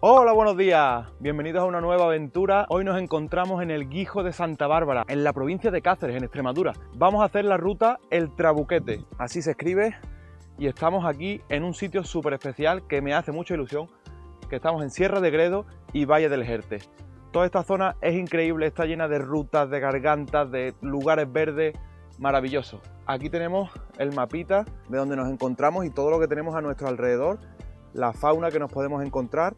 Hola, buenos días, bienvenidos a una nueva aventura. Hoy nos encontramos en el Guijo de Santa Bárbara, en la provincia de Cáceres, en Extremadura. Vamos a hacer la ruta El Trabuquete, así se escribe, y estamos aquí en un sitio súper especial que me hace mucha ilusión, que estamos en Sierra de Gredos y Valle del Jerte. Toda esta zona es increíble, está llena de rutas, de gargantas, de lugares verdes, maravillosos. Aquí tenemos el mapita de donde nos encontramos y todo lo que tenemos a nuestro alrededor, la fauna que nos podemos encontrar.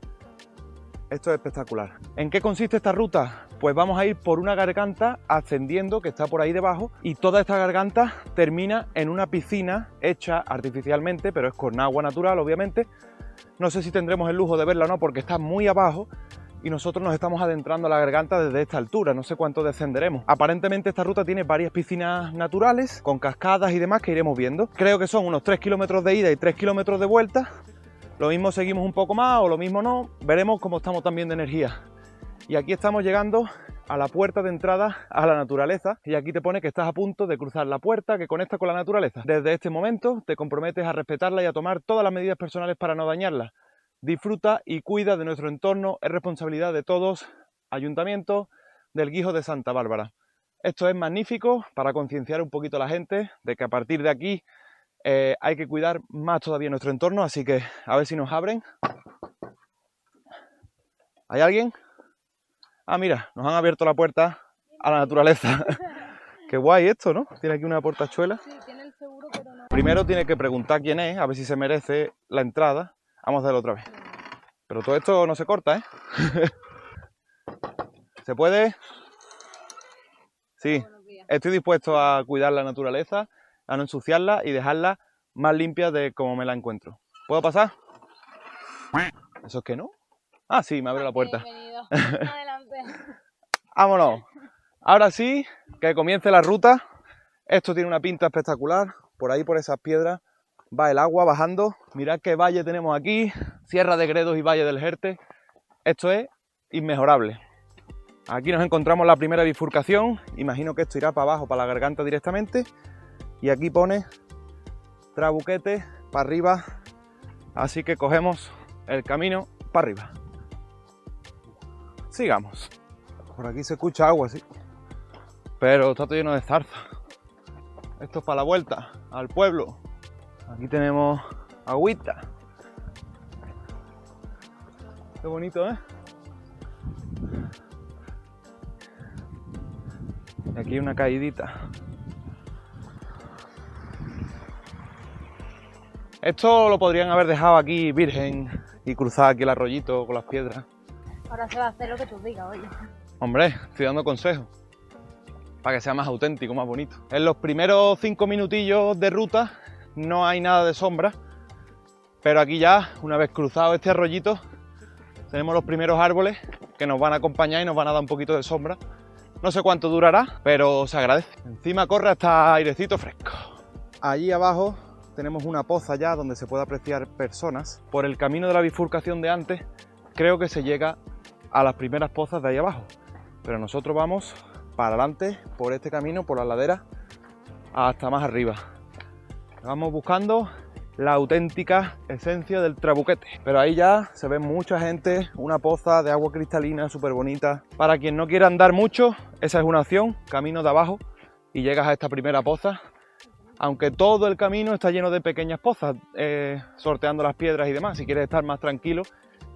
Esto es espectacular. ¿En qué consiste esta ruta? Pues vamos a ir por una garganta ascendiendo que está por ahí debajo y toda esta garganta termina en una piscina hecha artificialmente, pero es con agua natural obviamente. No sé si tendremos el lujo de verla o no porque está muy abajo y nosotros nos estamos adentrando a la garganta desde esta altura, no sé cuánto descenderemos. Aparentemente esta ruta tiene varias piscinas naturales con cascadas y demás que iremos viendo. Creo que son unos 3 kilómetros de ida y 3 kilómetros de vuelta. Lo mismo seguimos un poco más o lo mismo no, veremos cómo estamos también de energía. Y aquí estamos llegando a la puerta de entrada a la naturaleza y aquí te pone que estás a punto de cruzar la puerta que conecta con la naturaleza. Desde este momento te comprometes a respetarla y a tomar todas las medidas personales para no dañarla. Disfruta y cuida de nuestro entorno, es responsabilidad de todos, Ayuntamiento del Guijo de Santa Bárbara. Esto es magnífico para concienciar un poquito a la gente de que a partir de aquí hay que cuidar más todavía nuestro entorno, así que a ver si nos abren. ¿Hay alguien? Ah, mira, nos han abierto la puerta a la naturaleza. Qué guay esto, ¿no? Tiene aquí una portachuela. Sí, tiene el seguro, pero no. Primero tiene que preguntar quién es, a ver si se merece la entrada. Vamos a hacerlo otra vez. Pero todo esto no se corta, ¿eh? ¿Se puede? Sí. Buenos días. Estoy dispuesto a cuidar la naturaleza, a no ensuciarla y dejarla más limpia de como me la encuentro. ¿Puedo pasar? ¿Eso es que no? Ah, sí, me abre la puerta. Bienvenido. Adelante. ¡Vámonos! Ahora sí, que comience la ruta. Esto tiene una pinta espectacular. Por ahí, por esas piedras, va el agua bajando. Mirad qué valle tenemos aquí. Sierra de Gredos y Valle del Jerte. Esto es inmejorable. Aquí nos encontramos la primera bifurcación. Imagino que esto irá para abajo, para la garganta directamente. Y aquí pone Trabuquete para arriba. Así que cogemos el camino para arriba. Sigamos. Por aquí se escucha agua, sí. Pero está todo lleno de zarza. Esto es para la vuelta al pueblo. Aquí tenemos agüita. Qué bonito, ¿eh? Y aquí una caidita. Esto lo podrían haber dejado aquí virgen y cruzar aquí el arroyito con las piedras. Ahora se va a hacer lo que tú digas, oye. Hombre, estoy dando consejos para que sea más auténtico, más bonito. En los primeros 5 minutillos de ruta no hay nada de sombra, pero aquí ya, una vez cruzado este arroyito, tenemos los primeros árboles que nos van a acompañar y nos van a dar un poquito de sombra. No sé cuánto durará, pero se agradece. Encima corre hasta airecito fresco. Allí abajo tenemos una poza ya donde se puede apreciar personas. Por el camino de la bifurcación de antes, creo que se llega a las primeras pozas de ahí abajo. Pero nosotros vamos para adelante, por este camino, por la ladera, hasta más arriba. Vamos buscando la auténtica esencia del Trabuquete. Pero ahí ya se ve mucha gente, una poza de agua cristalina súper bonita. Para quien no quiera andar mucho, esa es una opción, camino de abajo y llegas a esta primera poza. Aunque todo el camino está lleno de pequeñas pozas, sorteando las piedras y demás, si quieres estar más tranquilo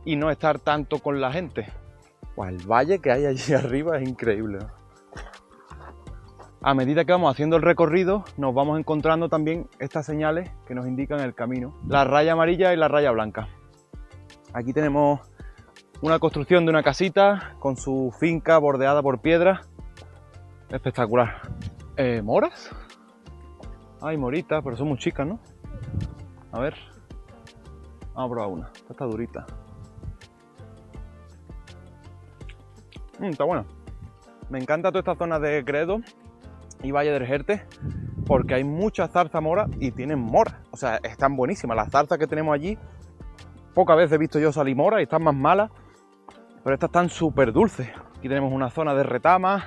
y no estar tanto con la gente. Pues el valle que hay allí arriba es increíble, ¿no? A medida que vamos haciendo el recorrido, nos vamos encontrando también estas señales que nos indican el camino. La raya amarilla y la raya blanca. Aquí tenemos una construcción de una casita con su finca bordeada por piedras. Espectacular. ¿Moras? Hay moritas, pero son muy chicas, ¿no? A ver. Vamos a probar una. Esta está durita. Está buena. Me encanta toda esta zona de Gredos y Valle del Jerte porque hay mucha zarza mora y tienen mora. O sea, están buenísimas. Las zarzas que tenemos allí, pocas veces he visto yo salir mora y están más malas, pero estas están súper dulces. Aquí tenemos una zona de retamas,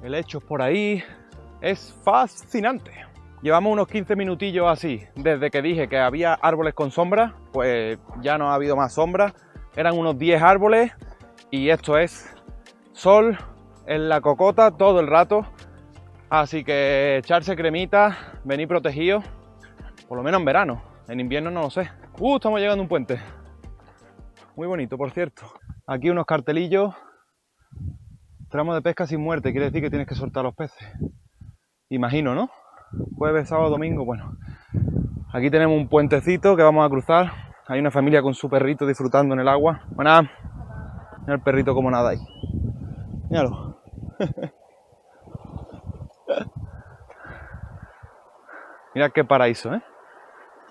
helechos por ahí. Es fascinante. Llevamos unos 15 minutillos así, desde que dije que había árboles con sombra, pues ya no ha habido más sombra. eran unos 10 árboles y esto es sol en la cocota todo el rato. Así que echarse cremita, venir protegidos, por lo menos en verano. En invierno no lo sé. Estamos llegando a un puente. Muy bonito, por cierto. Aquí unos cartelillos. Tramo de pesca sin muerte, quiere decir que tienes que soltar los peces. Imagino, ¿no? Jueves, sábado, domingo, bueno. Aquí tenemos un puentecito que vamos a cruzar. Hay una familia con su perrito disfrutando en el agua. Buenas. Mira el perrito como nada ahí. Míralo. Mirad qué paraíso, ¿eh?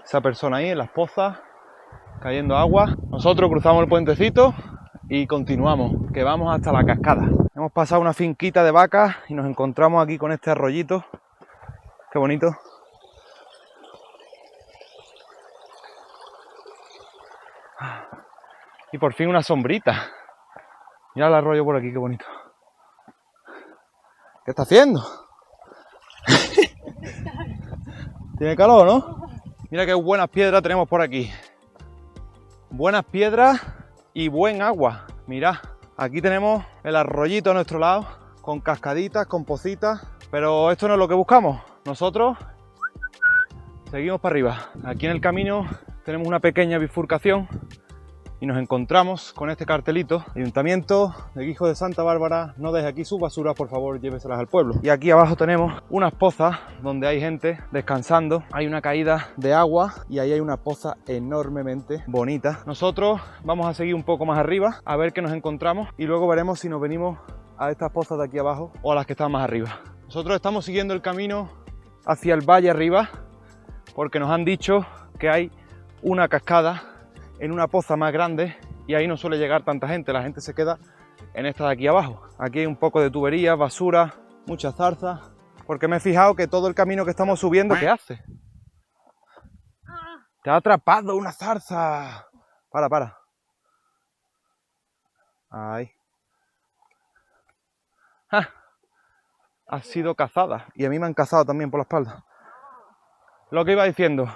Esa persona ahí en las pozas, cayendo agua. Nosotros cruzamos el puentecito y continuamos, que vamos hasta la cascada. Hemos pasado una finquita de vacas y nos encontramos aquí con este arroyito. Qué bonito. Y por fin una sombrita. Mira el arroyo por aquí, qué bonito. ¿Qué está haciendo? Tiene calor, ¿no? Mira qué buenas piedras tenemos por aquí. Buenas piedras y buen agua. Mirad, aquí tenemos el arroyito a nuestro lado, con cascaditas, con pocitas. Pero esto no es lo que buscamos. Nosotros seguimos para arriba. Aquí en el camino tenemos una pequeña bifurcación y nos encontramos con este cartelito: Ayuntamiento de Guijo de Santa Bárbara, no deje aquí sus basuras, por favor lléveselas al pueblo. Y aquí abajo tenemos unas pozas donde hay gente descansando. Hay una caída de agua y ahí hay una poza enormemente bonita. Nosotros vamos a seguir un poco más arriba a ver qué nos encontramos y luego veremos si nos venimos a estas pozas de aquí abajo o a las que están más arriba. Nosotros estamos siguiendo el camino hacia el valle arriba porque nos han dicho que hay una cascada en una poza más grande y ahí no suele llegar tanta gente, la gente se queda en esta de aquí abajo. Aquí hay un poco de tuberías, basura, muchas zarzas, porque me he fijado que todo el camino que estamos subiendo, ¿qué hace? Te ha atrapado una zarza. Para. Ahí. ¡Ja! Ha sido cazada y a mí me han cazado también por la espalda. Lo que iba diciendo,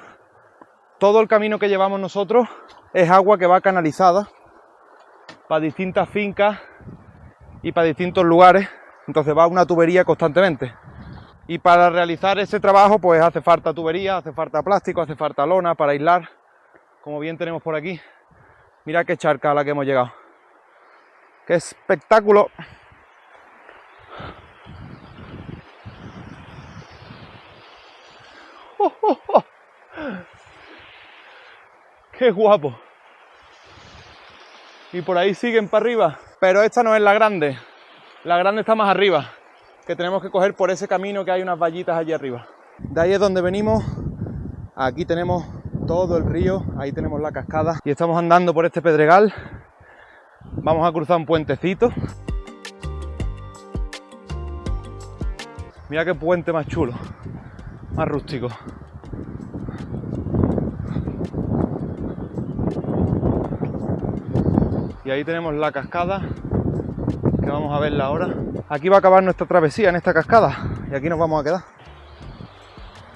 todo el camino que llevamos nosotros es agua que va canalizada para distintas fincas y para distintos lugares, entonces va una tubería constantemente. Y para realizar ese trabajo pues hace falta tubería, hace falta plástico, hace falta lona para aislar, como bien tenemos por aquí. Mira qué charca a la que hemos llegado. ¡Qué espectáculo! ¡Qué guapo! Y por ahí siguen para arriba. Pero esta no es la grande. La grande está más arriba, que tenemos que coger por ese camino que hay unas vallitas allí arriba. De ahí es donde venimos. Aquí tenemos todo el río, ahí tenemos la cascada. Y estamos andando por este pedregal. Vamos a cruzar un puentecito. Mira qué puente más chulo, más rústico. Y ahí tenemos la cascada, que vamos a verla ahora. Aquí va a acabar nuestra travesía en esta cascada y aquí nos vamos a quedar.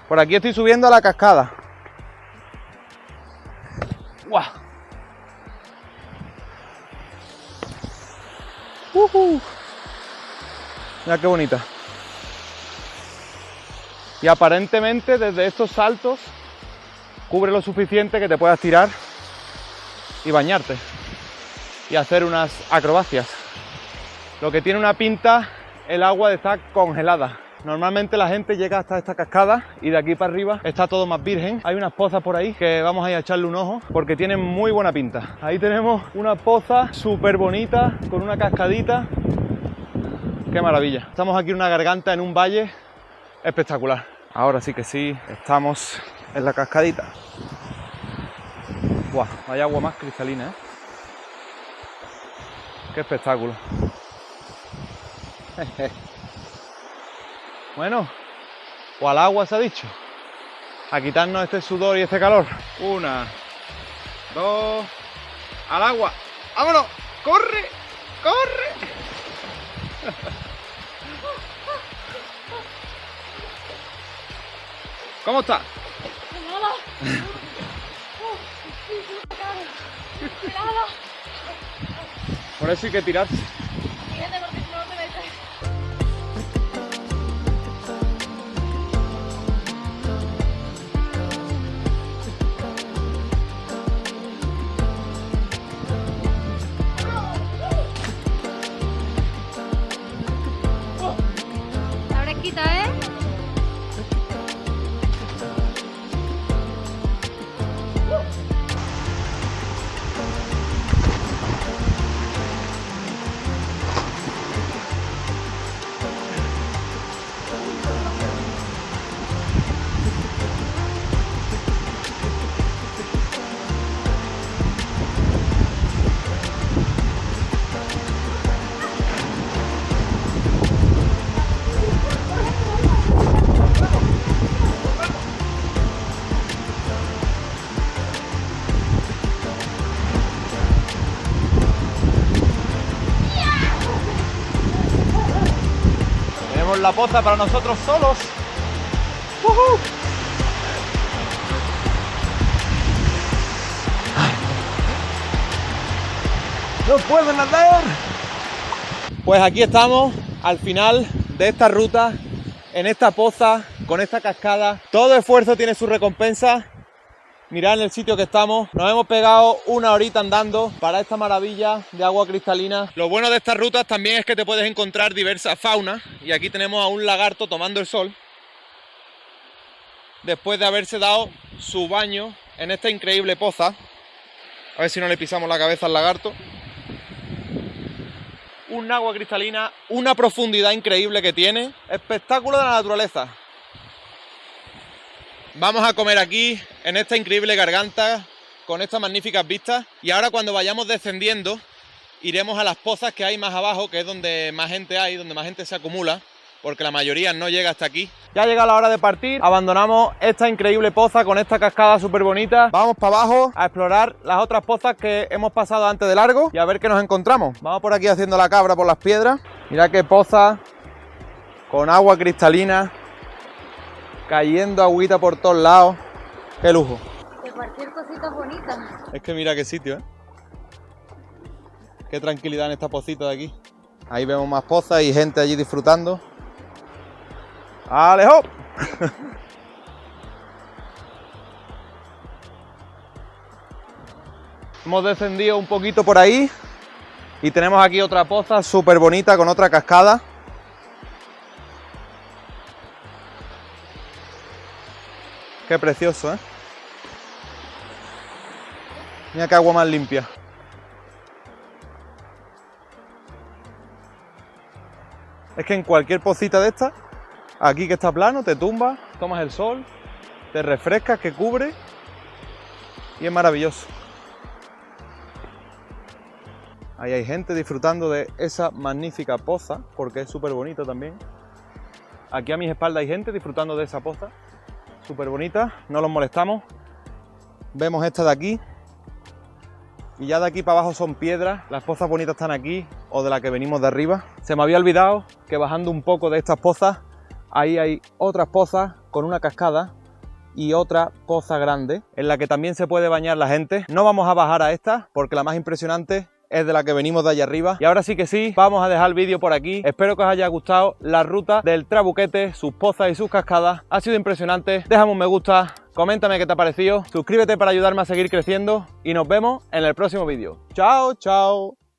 Por aquí estoy subiendo a la cascada. ¡Guau! Mira qué bonita. Y aparentemente desde estos saltos cubre lo suficiente que te puedas tirar y bañarte y hacer unas acrobacias. Lo que tiene una pinta, el agua de estar congelada. Normalmente la gente llega hasta esta cascada y de aquí para arriba está todo más virgen. Hay unas pozas por ahí que vamos a ir a echarle un ojo porque tienen muy buena pinta. Ahí tenemos una poza súper bonita con una cascadita. ¡Qué maravilla! Estamos aquí en una garganta, en un valle espectacular. Ahora sí que sí, estamos en la cascadita. ¡Guau! Hay agua más cristalina, ¿eh? ¡Qué espectáculo! Bueno, o al agua se ha dicho. A quitarnos este sudor y este calor. 1, 2, al agua. ¡Vámonos! ¡Corre! ¡Corre! ¿Cómo está? Por eso hay que tirarse. Fíjate porque si no te metes. La fresquita, ¿eh? Tenemos la poza para nosotros solos. ¡Uhú! ¡No puedo nadar! Pues aquí estamos, al final de esta ruta, en esta poza, con esta cascada. Todo esfuerzo tiene su recompensa. Mirad en el sitio que estamos. Nos hemos pegado una horita andando para esta maravilla de agua cristalina. Lo bueno de estas rutas también es que te puedes encontrar diversas faunas. Y aquí tenemos a un lagarto tomando el sol, después de haberse dado su baño en esta increíble poza. A ver si no le pisamos la cabeza al lagarto. Un agua cristalina, una profundidad increíble que tiene. Espectáculo de la naturaleza. Vamos a comer aquí, en esta increíble garganta, con estas magníficas vistas. Y ahora cuando vayamos descendiendo, iremos a las pozas que hay más abajo, que es donde más gente hay, donde más gente se acumula, porque la mayoría no llega hasta aquí. Ya ha llegado la hora de partir, abandonamos esta increíble poza con esta cascada súper bonita. Vamos para abajo a explorar las otras pozas que hemos pasado antes de largo y a ver qué nos encontramos. Vamos por aquí haciendo la cabra por las piedras. Mirad qué poza, con agua cristalina, cayendo agüita por todos lados. Qué lujo. De cualquier cosita bonita. Es que mira qué sitio, ¿eh? Qué tranquilidad en esta pocita de aquí. Ahí vemos más pozas y gente allí disfrutando. ¡Alejo! Hemos descendido un poquito por ahí y tenemos aquí otra poza súper bonita con otra cascada. Qué precioso, ¿eh? Mira qué agua más limpia. Es que en cualquier pocita de estas, aquí que está plano, te tumbas, tomas el sol, te refrescas, que cubre y es maravilloso. Ahí hay gente disfrutando de esa magnífica poza, porque es súper bonito también. Aquí a mis espaldas hay gente disfrutando de esa poza, súper bonita, no los molestamos. Vemos esta de aquí. Y ya de aquí para abajo son piedras, las pozas bonitas están aquí, o de la que venimos de arriba. Se me había olvidado que bajando un poco de estas pozas, ahí hay otras pozas con una cascada y otra poza grande, en la que también se puede bañar la gente. No vamos a bajar a esta, porque la más impresionante es de la que venimos de allá arriba. Y ahora sí que sí, vamos a dejar el vídeo por aquí. Espero que os haya gustado la ruta del Trabuquete, sus pozas y sus cascadas. Ha sido impresionante. Déjame un me gusta, coméntame qué te ha parecido, suscríbete para ayudarme a seguir creciendo y nos vemos en el próximo vídeo. ¡Chao, chao!